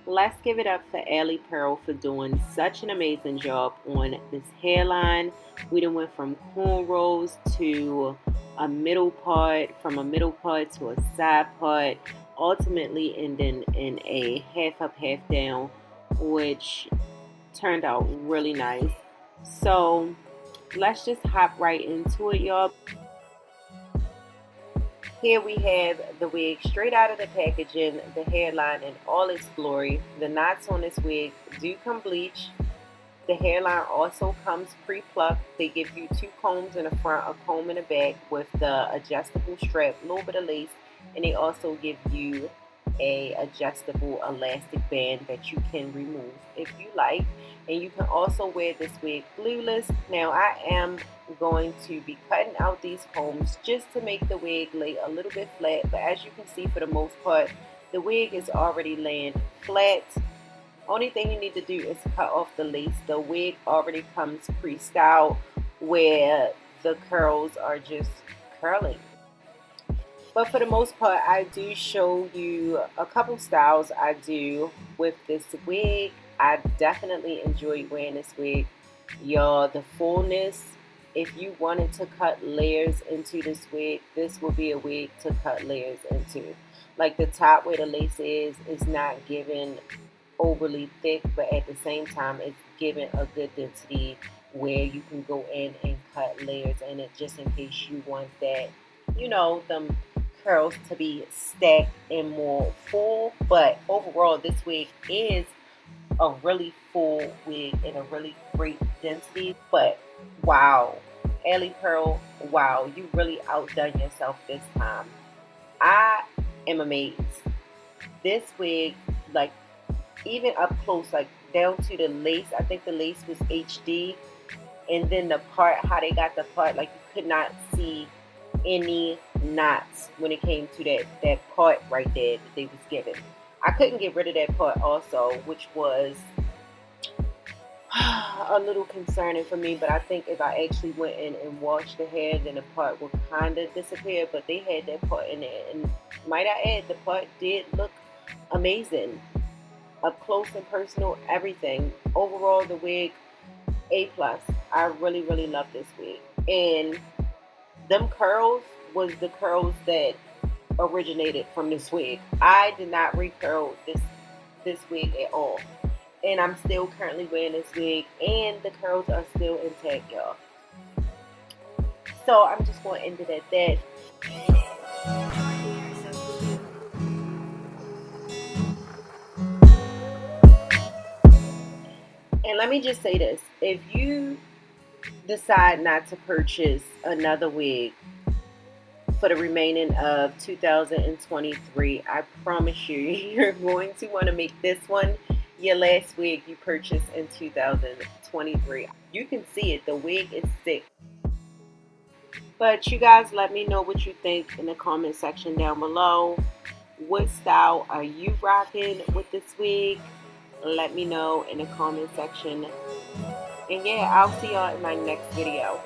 Let's give it up for Alipearl for doing such an amazing job on this hairline. We done went from cornrows to a middle part, from a middle part to a side part, ultimately ending in a half up, half down, which turned out really nice. So let's just hop right into it, y'all. Here we have the wig straight out of the packaging, the hairline in all its glory. The knots on this wig do come bleached. The hairline also comes pre-plucked. They give you two combs in the front, a comb in the back with the adjustable strap, a little bit of lace, and they also give you a adjustable elastic band that you can remove if you like. And you can also wear this wig glueless. Now I am going to be cutting out these combs just to make the wig lay a little bit flat, but as you can see, for the most part the wig is already laying flat. Only thing you need to do is cut off the lace. The wig already comes pre-styled where the curls are just curling. But for the most part, I do show you a couple styles I do with this wig. I definitely enjoy wearing this wig. Y'all, the fullness, if you wanted to cut layers into this wig, this will be a wig to cut layers into. Like the top where the lace is not giving overly thick, but at the same time it's giving a good density where you can go in and cut layers in it just in case you want that, them curls to be stacked and more full. But overall this wig is a really full wig and a really great density. But wow, Alipearl, wow, you really outdone yourself this time. I am amazed. This wig, like, even up close, like down to the lace, I think the lace was HD, and then the part, how they got the part, like you could not see any knots when it came to that part right there that they was giving. I couldn't get rid of that part also, which was a little concerning for me, but I think if I actually went in and washed the hair, then the part would kind of disappear. But they had that part in there, and might I add, the part did look amazing, up close and personal, everything. Overall, the wig, A plus. I really, really love this wig. And them curls was the curls that originated from this wig. I did not recurl this wig at all. And I'm still currently wearing this wig, and the curls are still intact, y'all. So I'm just going to end it at that. And let me just say this. If you decide not to purchase another wig for the remaining of 2023, I promise you, you're going to want to make this one your last wig you purchased in 2023. You can see it. The wig is sick. But you guys, let me know what you think in the comment section down below. What style are you rocking with this wig? Let me know in the comment section. And yeah, I'll see y'all in my next video.